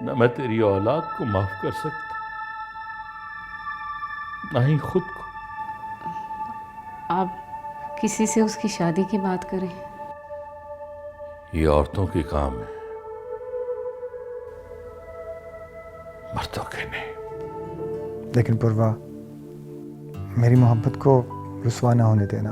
न मैं तेरी औलाद को माफ कर सकता, ना ही खुद को। आप किसी से उसकी शादी की बात करें। ये औरतों के काम है, मर्दों के नहीं। लेकिन पूर्वा, मेरी मोहब्बत को रुसवा ना होने देना।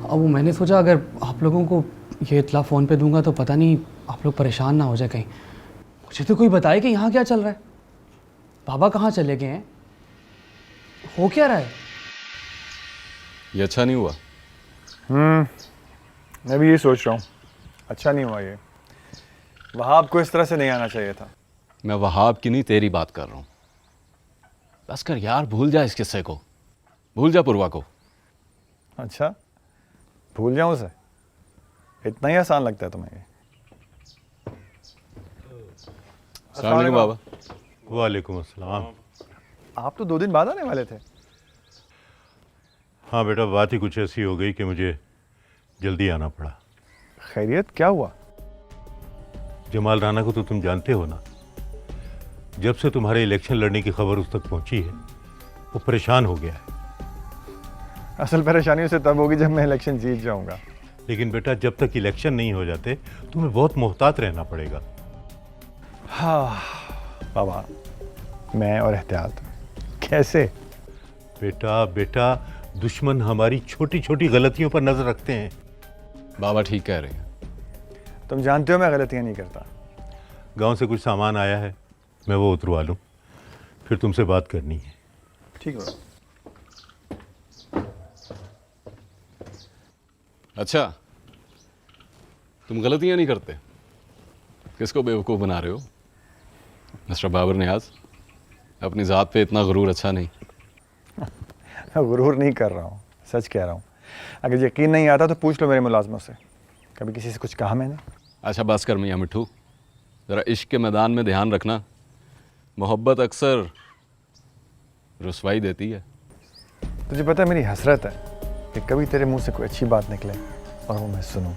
अब वो मैंने सोचा अगर आप लोगों को ये इत्ला फ़ोन पे दूंगा तो पता नहीं आप लोग परेशान ना हो जाए कहीं। मुझे तो कोई बताए कि यहाँ क्या चल रहा है, बाबा कहाँ चले गए हैं, हो क्या रहा है। ये अच्छा नहीं हुआ। मैं भी ये सोच रहा हूँ, अच्छा नहीं हुआ ये। वहाब को इस तरह से नहीं आना चाहिए था। मैं वहाब की नहीं तेरी बात कर रहा हूँ। बस कर यार, भूल जा इस किस्से को, भूल जा पूर्वा को। अच्छा, भूल जाऊँ उसे? इतना ही आसान लगता है तुम्हें ये? अस्सलाम वालेकुम बाबा। वालेकुम अस्सलाम। आप तो 2 दिन बाद आने वाले थे। हाँ बेटा, बात ही कुछ ऐसी हो गई कि मुझे जल्दी आना पड़ा। खैरियत, क्या हुआ? जमाल राना को तो तुम जानते हो ना। जब से तुम्हारे इलेक्शन लड़ने की खबर उस तक पहुंची है, वो परेशान हो गया है। असल परेशानी उसे तब होगी जब मैं इलेक्शन जीत जाऊंगा। लेकिन बेटा, जब तक इलेक्शन नहीं हो जाते तुम्हें बहुत मोहतात रहना पड़ेगा। हाँ बाबा, मैं और एहतियात कैसे? बेटा, दुश्मन हमारी छोटी छोटी गलतियों पर नजर रखते हैं। बाबा ठीक कह रहे हैं। तुम जानते हो मैं गलतियां नहीं करता। गांव से कुछ सामान आया है, मैं वो उतरवा लूं, फिर तुमसे बात करनी है। ठीक है। अच्छा, तुम गलतियां नहीं करते, किसको बेवकूफ़ बना रहे हो? मिस्टर बाबर नियाज, अपनी ज़ात पे इतना गुरूर अच्छा नहीं। मैं गुरूर नहीं कर रहा हूँ, सच कह रहा हूँ। अगर यकीन नहीं आता तो पूछ लो मेरे मुलाजमों से, कभी किसी से कुछ कहा मैंने? अच्छा बस कर मियाँ मिट्ठू, ज़रा इश्क के मैदान में ध्यान रखना। मोहब्बत अक्सर रुसवाई देती है। तुझे पता है मेरी हसरत है कि कभी तेरे मुंह से कोई अच्छी बात निकले और वो मैं सुनूं,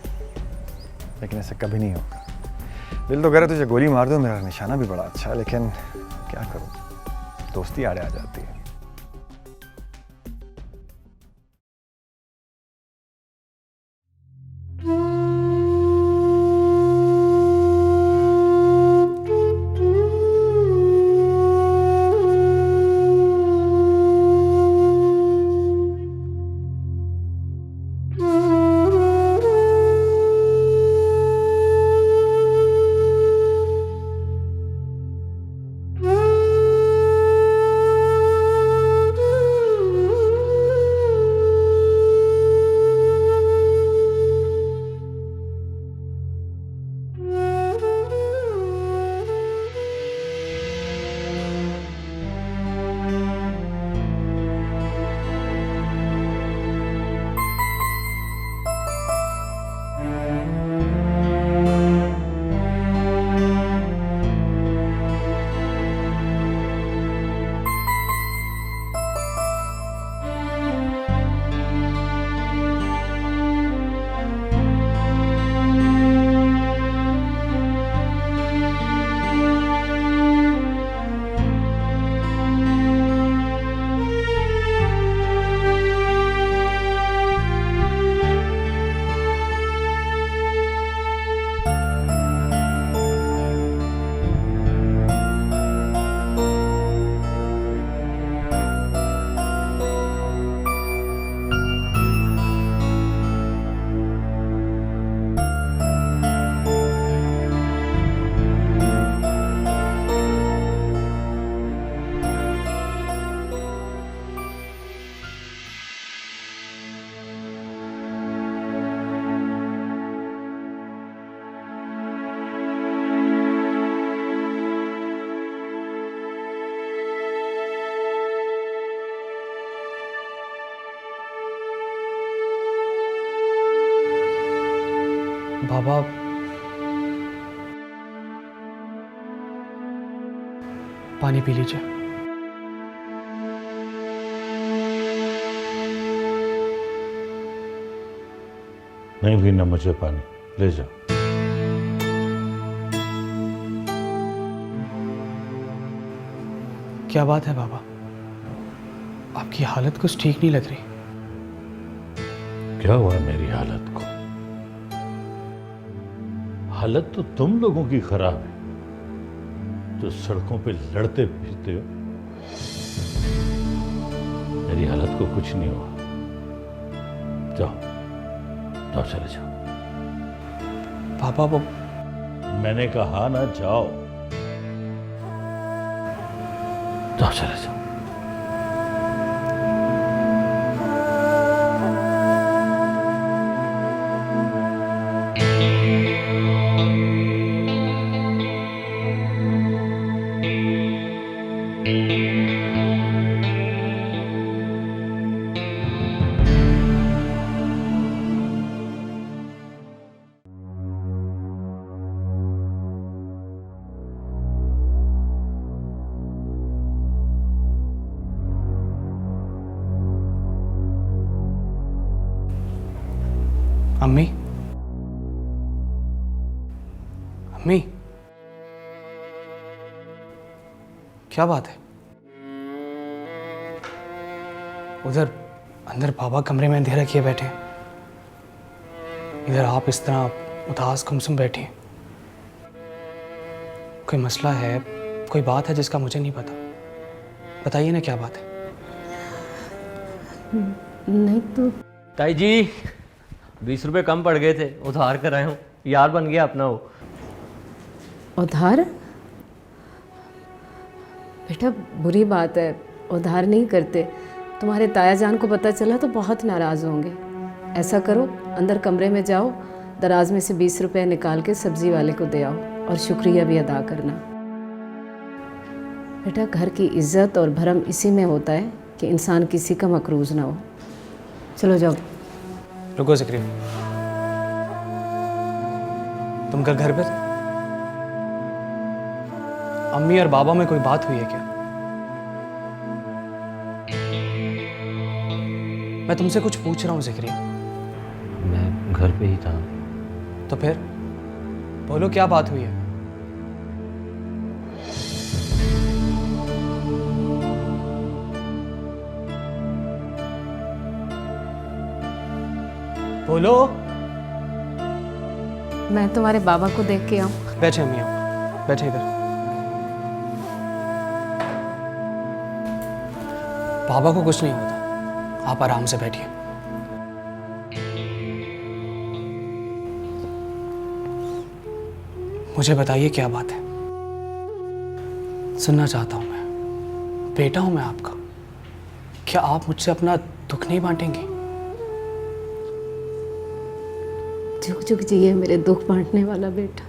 लेकिन ऐसा कभी नहीं होगा। दिल तो करे तुझे गोली मार दो, मेरा निशाना भी बड़ा अच्छा है, लेकिन क्या करूं, दोस्ती आड़े आ जाती है। बाबा, पानी पी लीजिए। नहीं पीना मुझे पानी, ले जाओ। क्या बात है बाबा? आपकी हालत कुछ ठीक नहीं लग रही। क्या हुआ मेरी हालत को? हालत तो तुम लोगों की खराब है जो सड़कों पे लड़ते फिरते हो। मेरी हालत को कुछ नहीं हुआ। जाओ जाओ, चले जाओ। पापा वो मैंने कहा ना, जाओ जाओ, चले जाओ। अम्मी, अम्मी, क्या बात है? उधर अंदर बाबा कमरे में अंधेरा किए बैठे हैं, इधर आप इस तरह उदास गुमसुम बैठे हैं। कोई मसला है, कोई बात है जिसका मुझे नहीं पता? बताइए ना, क्या बात है? नहीं तो ताई जी 20 रुपए कम पड़ गए थे, उधार कराए हूँ। यार बन गया अपना वो। उधार? बेटा बुरी बात है, उधार नहीं करते। तुम्हारे ताया जान को पता चला तो बहुत नाराज़ होंगे। ऐसा करो, अंदर कमरे में जाओ, दराज में से 20 रुपए निकाल के सब्जी वाले को दे आओ और शुक्रिया भी अदा करना। बेटा घर की इज्जत और भरम इसी में होता है कि इंसान किसी का मकरूज ना हो। चलो जाओ। रुको ज़िक्री, तुम कल घर पे थे? अम्मी और बाबा में कोई बात हुई है क्या? मैं तुमसे कुछ पूछ रहा हूँ ज़िक्री। मैं घर पे ही था। तो फिर बोलो, क्या बात हुई है? बोलो। मैं तुम्हारे बाबा को देख के आऊँ? बैठे अम्मी, आओ बैठे इधर। बाबा को कुछ नहीं होता, आप आराम से बैठिए। मुझे बताइए क्या बात है, सुनना चाहता हूं मैं। बेटा हूं मैं आपका, क्या आप मुझसे अपना दुख नहीं बांटेंगे? झुक झुक जिए मेरे दुख बांटने वाला बेटा।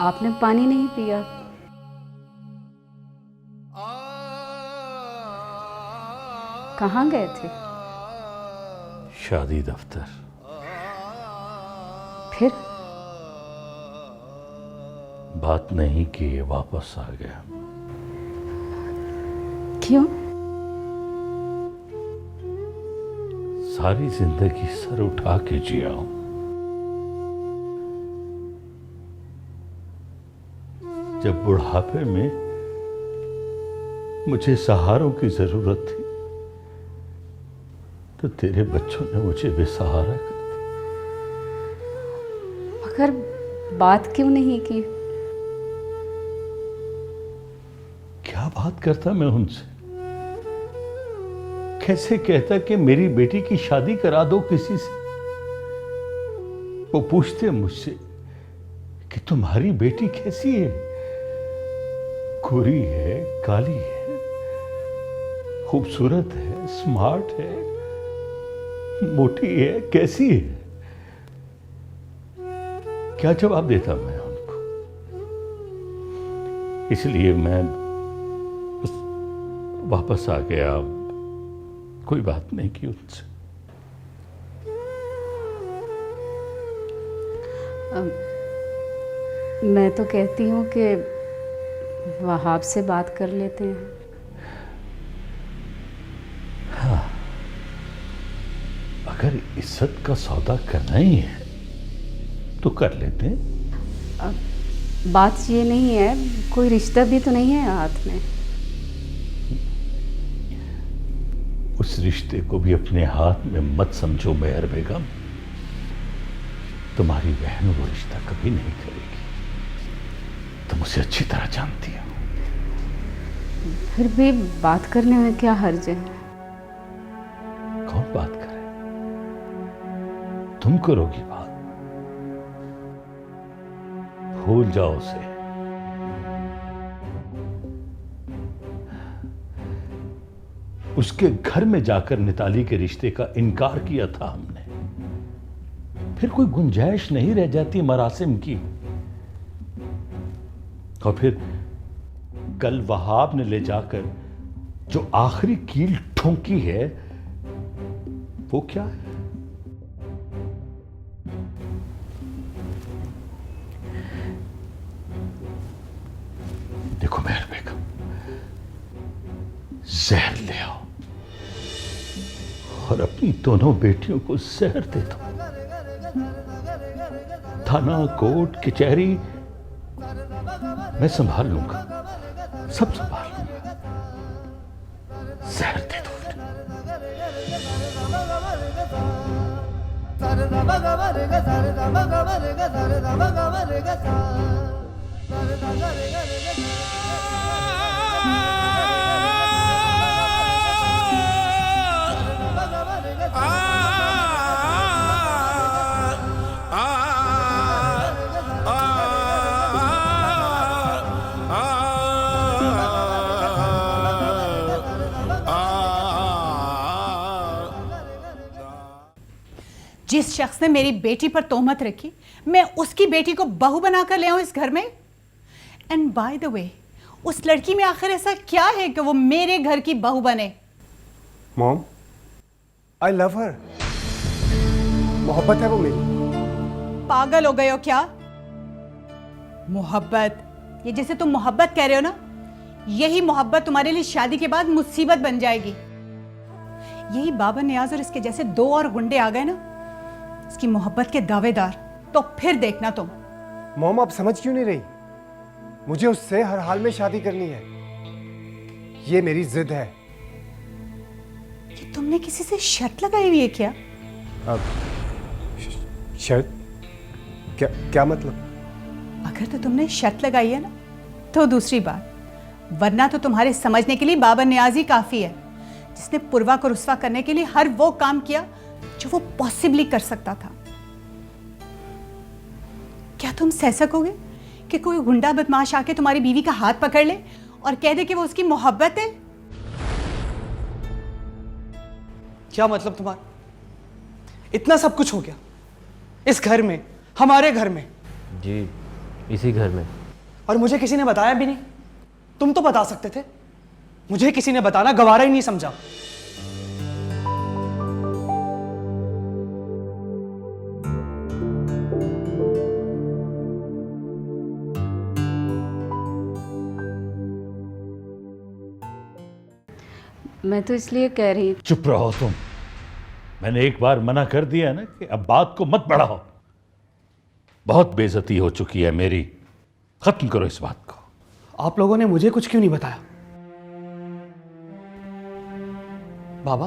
आपने पानी नहीं पिया? कहाँ गए थे? शादी दफ्तर। फिर? बात नहीं की, वापस आ गया। क्यों? सारी जिंदगी सर उठा के जिया हूं। जब बुढ़ापे में मुझे सहारों की जरूरत थी तो तेरे बच्चों ने मुझे बेसहारा कर दिया। मगर बात क्यों नहीं की? क्या बात करता मैं उनसे? कैसे कहता कि मेरी बेटी की शादी करा दो किसी से? वो पूछते हैं मुझसे कि तुम्हारी बेटी कैसी है, गोरी है, काली है, खूबसूरत है, स्मार्ट है, मोटी है, कैसी है? क्या जवाब देता मैं उनको? इसलिए मैं बस वापस आ गया, कोई बात नहीं की उनसे। मैं तो कहती हूँ कि वहाब से बात कर लेते हैं। अगर इज्जत का सौदा करना ही है तो कर लेते हैं। बात ये नहीं है, कोई रिश्ता भी तो नहीं है हाथ में। उस रिश्ते को भी अपने हाथ में मत समझो मेहर बेगम। तुम्हारी बहन वो रिश्ता कभी नहीं करेगी, तुम उसे अच्छी तरह जानती हो। फिर भी बात करने में क्या हर्ज है? कौन बात करे? तुम करोगी बात। भूल जाओ उसे। उसके घर में जाकर निताली के रिश्ते का इनकार किया था हमने, फिर कोई गुंजाइश नहीं रह जाती मरासिम की। और फिर कल वहाब ने ले जाकर जो आखिरी कील ठोंकी है वो क्या है? देखो मेहर बेगम, जहर ले आओ और अपनी दोनों बेटियों को जहर दे दो। थाना, कोर्ट, कचहरी मैं संभाल लूंगा, सब संभाल लूंगा। जहर दे दो। जिस शख्स ने मेरी बेटी पर तोहमत रखी, मैं उसकी बेटी को बहू बनाकर ले आऊं इस घर में। एंड बाय द वे, उस लड़की में आखिर ऐसा क्या है कि वो मेरे घर की बहू बने? मॉम, आई लव हर। मोहब्बत है वो मेरी। पागल हो गए हो क्या? मोहब्बत, ये जैसे तुम मोहब्बत कह रहे हो ना, यही मोहब्बत तुम्हारे लिए शादी के बाद मुसीबत बन जाएगी। यही बाबर नियाज और इसके जैसे दो और गुंडे आ गए ना, इसकी मोहब्बत के दावेदार, तो फिर देखना तुम। मॉम, आप समझ क्यों नहीं रही? मुझे उससे हर हाल में शादी करनी है, ये मेरी जिद है। ये तुमने किसी से शर्त लगाई हुई है क्या? शर्त? क्या मतलब? अगर तो तुमने शर्त लगाई है ना, तो दूसरी बात, वरना तो तुम्हारे समझने के लिए बाबर नियाज ही काफी है, जिसने पूर्वा को रुस्वा करने के लिए हर वो काम किया जो वो पॉसिबली कर सकता था। क्या तुम सह सकोगे कि कोई गुंडा बदमाश आके तुम्हारी बीवी का हाथ पकड़ ले और कह दे कि वो उसकी मोहब्बत है? क्या मतलब तुम्हारा? इतना सब कुछ हो गया इस घर में, हमारे घर में। जी, इसी घर में। और मुझे किसी ने बताया भी नहीं। तुम तो बता सकते थे, मुझे किसी ने बताना गवारा ही नहीं समझा। मैं तो इसलिए कह रही। चुप रहो तुम। मैंने एक बार मना कर दिया ना कि अब बात को मत बढ़ाओ। बहुत बेइज्जती हो चुकी है मेरी, खत्म करो इस बात को। आप लोगों ने मुझे कुछ क्यों नहीं बताया? बाबा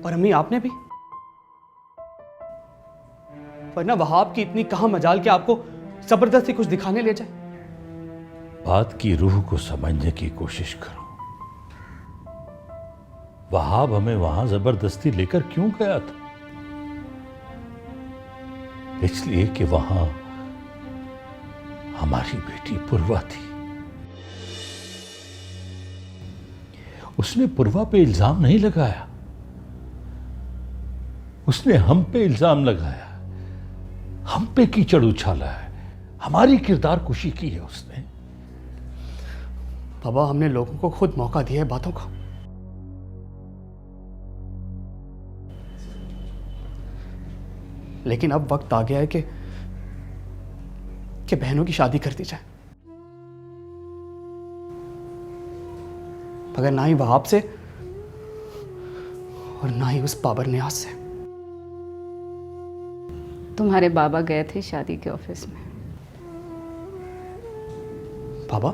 और अम्मी, आपने भी? वरना वहाब की इतनी कहां मजाल कि आपको जबरदस्ती कुछ दिखाने ले जाए। बात की रूह को समझने की कोशिश करो। वहाब हमें वहां जबरदस्ती लेकर क्यों गया था? इसलिए कि वहां हमारी बेटी पूर्वा थी। उसने पूर्वा पे इल्जाम नहीं लगाया, उसने हम पे इल्जाम लगाया, हम पे कीचड़ उछाला है, हमारी किरदार कुशी की है उसने। बाबा, हमने लोगों को खुद मौका दिया है बातों का। लेकिन अब वक्त आ गया है कि बहनों की शादी कर दी जाए, मगर ना ही वहाब से और ना ही उस बाबर नियाज से। तुम्हारे बाबा गए थे शादी के ऑफिस में। बाबा?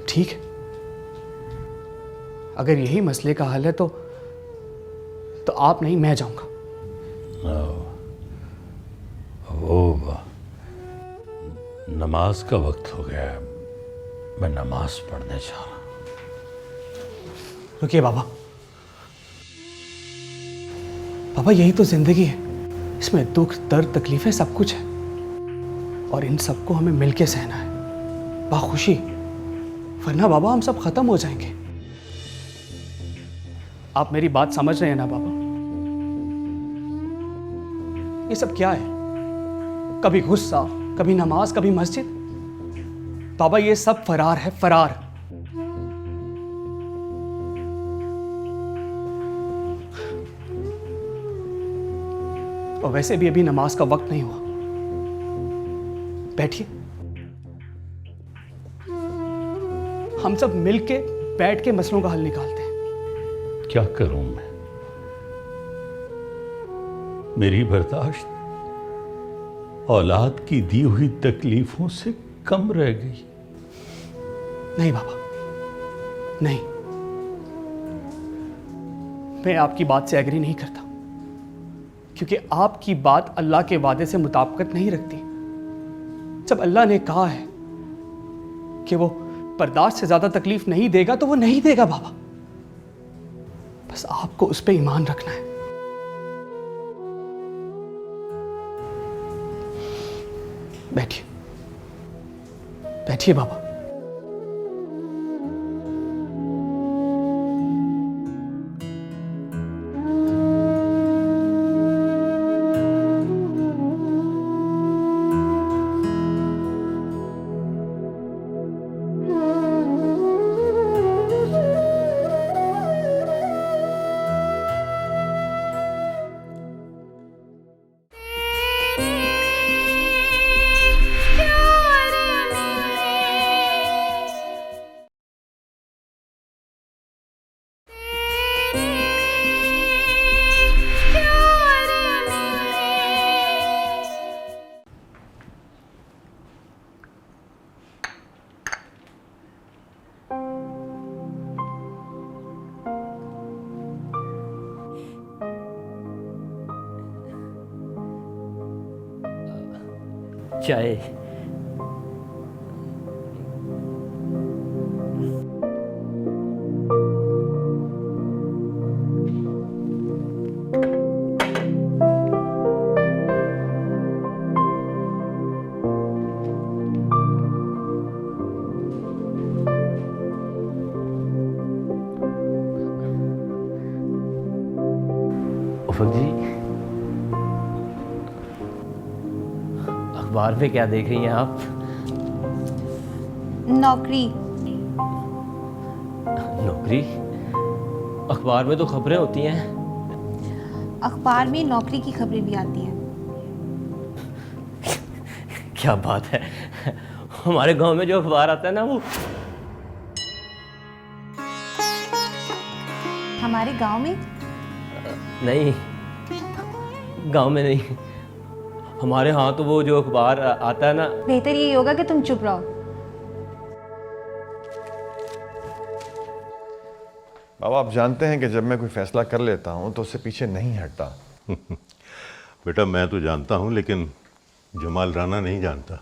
ठीक है, अगर यही मसले का हल है तो आप नहीं, मैं जाऊंगा। वो नमाज का वक्त हो गया है, मैं नमाज पढ़ने जा रहा हूं। रुकिए बाबा। बाबा, यही तो जिंदगी है, इसमें दुख दर्द तकलीफें सब कुछ है, और इन सबको हमें मिलके सहना है बाखुशी, वरना बाबा हम सब खत्म हो जाएंगे। आप मेरी बात समझ रहे हैं ना बाबा? ये सब क्या है? कभी गुस्सा, कभी नमाज, कभी मस्जिद। बाबा, ये सब फरार है, फरार। और वैसे भी अभी नमाज का वक्त नहीं हुआ। बैठिए, हम सब मिलके बैठ के मसलों का हल निकालते हैं। क्या करूं मैं? मेरी बर्दाश्त औलाद की दी हुई तकलीफों से कम रह गई। नहीं बाबा, नहीं, मैं आपकी बात से एग्री नहीं करता, क्योंकि आपकी बात अल्लाह के वादे से मुताबिकत नहीं रखती। जब अल्लाह ने कहा है कि वो बर्दाश्त से ज्यादा तकलीफ नहीं देगा, तो वो नहीं देगा बाबा। बस आपको उस पर ईमान रखना है। बैठिए, बैठिए बाबा। चाय। उफक जी, अखबार पे क्या देख रही हैं आप? नौकरी। नौकरी? अखबार में तो खबरें होती हैं। अखबार में नौकरी की खबरें भी आती हैं। क्या बात है, हमारे गांव में जो अखबार आता है ना, वो हमारे गांव में? नहीं, गांव में नहीं, हमारे यहाँ तो वो जो अखबार आता है ना। बेहतर ये होगा कि तुम चुप रहो। बाबा, आप जानते हैं कि जब मैं कोई फैसला कर लेता हूँ तो उससे पीछे नहीं हटता। बेटा, मैं तो जानता हूँ, लेकिन जमाल राना नहीं जानता।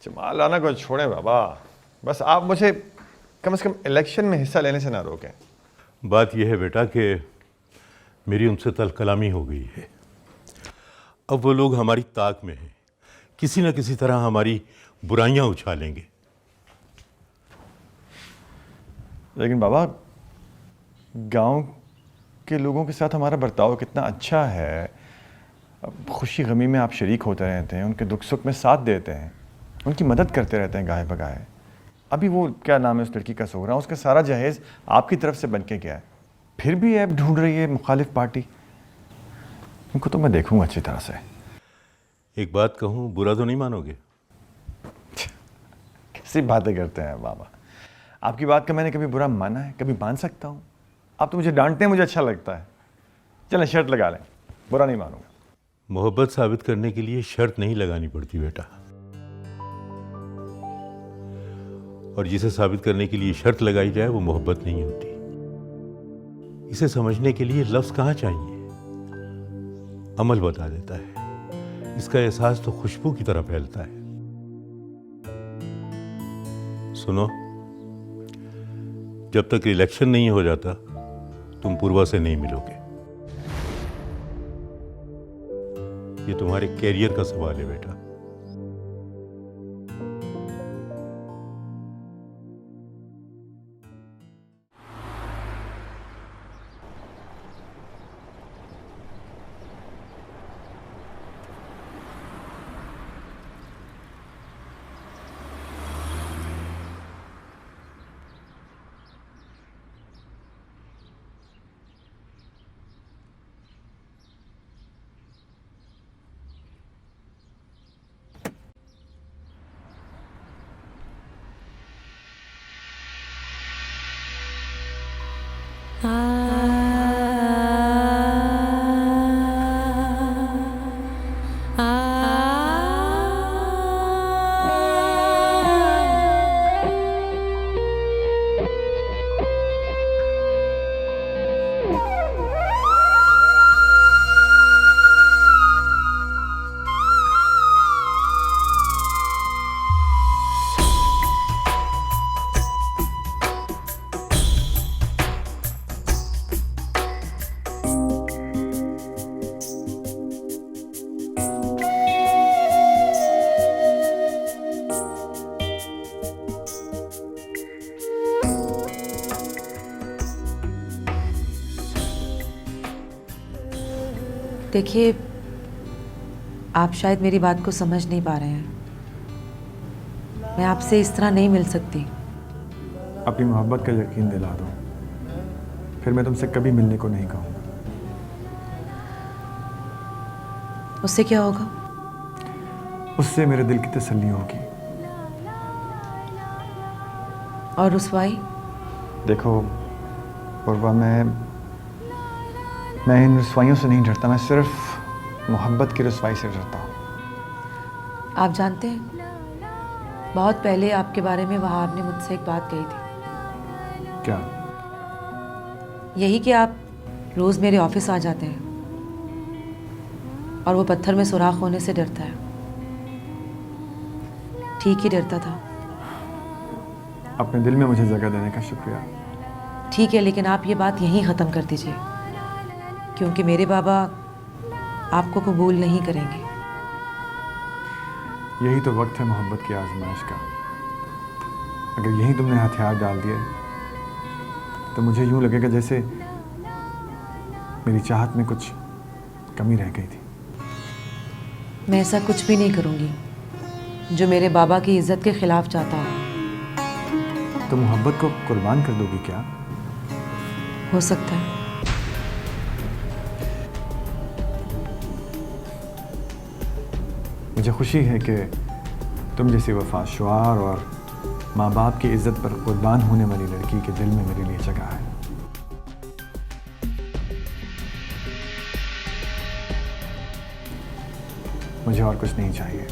जमाल राना को छोड़ें बाबा, बस आप मुझे कम से कम इलेक्शन में हिस्सा लेने से ना रोकें। बात यह है बेटा कि मेरी उनसे तल कलामी हो गई है। अब वो लोग हमारी ताक में हैं, किसी न किसी तरह हमारी बुराइयां उछालेंगे। लेकिन बाबा, गांव के लोगों के साथ हमारा बर्ताव कितना अच्छा है। खुशी गमी में आप शरीक होते रहते हैं, उनके दुख सुख में साथ देते हैं, उनकी मदद करते रहते हैं गाहे बगाहे। अभी वो क्या नाम है उस लड़की का, सोहरा, उसका सारा जहेज़ आपकी तरफ से बन के गया है, फिर भी ऐप ढूंढ रही है मुखालिफ पार्टी। इनको तो मैं देखूंगा अच्छी तरह से। एक बात कहूँ, बुरा तो नहीं मानोगे? कैसी बातें करते हैं बाबा, आपकी बात का मैंने कभी बुरा माना है? कभी मान सकता हूँ? आप तो मुझे डांटते हैं, मुझे अच्छा लगता है। चलें शर्त लगा लें, बुरा नहीं मानूंगा। मोहब्बत साबित करने के लिए शर्त नहीं लगानी पड़ती बेटा, और जिसे साबित करने के लिए शर्त लगाई जाए वो मोहब्बत नहीं होती। इसे समझने के लिए लफ्ज कहाँ चाहिए, अमल बता देता है। इसका एहसास तो खुशबू की तरह फैलता है। सुनो, जब तक इलेक्शन नहीं हो जाता तुम पूर्वा से नहीं मिलोगे। ये तुम्हारे कैरियर का सवाल है बेटा। देखिए, आप शायद मेरी बात को समझ नहीं पा रहे हैं। मैं आपसे इस तरह नहीं मिल सकती। अपनी मोहब्बत का यकीन दिला दो, फिर मैं तुमसे कभी मिलने को नहीं कहूँगा। उससे क्या होगा? उससे मेरे दिल की तसल्ली होगी। और रुसवाई? देखो पूर्वा, मैं इन रुसवाइयों से नहीं डरता, मैं सिर्फ मोहब्बत की रुसवाई से डरता हूँ। आप जानते हैं, बहुत पहले आपके बारे में वहाब ने मुझसे एक बात कही थी। क्या? यही कि आप रोज़ मेरे ऑफिस आ जाते हैं और वो पत्थर में सुराख होने से डरता है। ठीक ही डरता था। अपने दिल में मुझे जगह देने का शुक्रिया। ठीक है, लेकिन आप ये बात यहीं ख़त्म कर दीजिए, क्योंकि मेरे बाबा आपको कबूल नहीं करेंगे। यही तो वक्त है मोहब्बत की आजमाइश का। अगर यहीं तुमने हथियार डाल दिए तो मुझे यूं लगेगा जैसे मेरी चाहत में कुछ कमी रह गई थी। मैं ऐसा कुछ भी नहीं करूँगी जो मेरे बाबा की इज्जत के खिलाफ चाहता हूँ। तो मोहब्बत को कुर्बान कर दोगी क्या? हो सकता है। मुझे खुशी है कि तुम जैसी वफाशुआर और माँ बाप की इज्जत पर कुर्बान होने वाली लड़की के दिल में मेरे लिए जगह है। मुझे और कुछ नहीं चाहिए।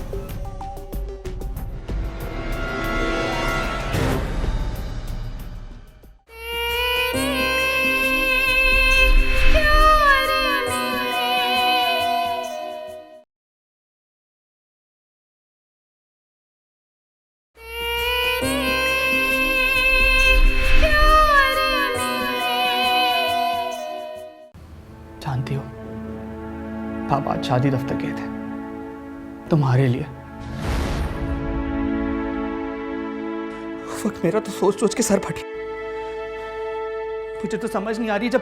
पापा आज शादी दफ्तर गए थे तुम्हारे लिए। उस वक्त मेरा तो सोच सोच के सर फट गया। मुझे तो समझ नहीं आ रही, जब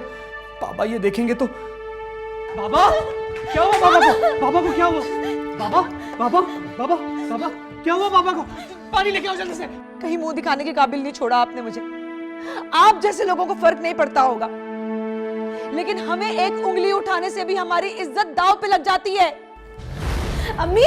पापा ये देखेंगे तो। बाबा क्या हुआ बाबा को? बाबा को क्या हुआ? बाबा बाबा बाबा बाबा क्या हुआ बाबा को? पानी लेके आओ जल्दी से। कहीं मुंह दिखाने के काबिल नहीं छोड़ा आपने मुझे। आप जैसे लोगों को फर्क नहीं पड़ता होगा, लेकिन हमें एक उंगली उठाने से भी हमारी इज्जत दांव पे लग जाती है। अम्मी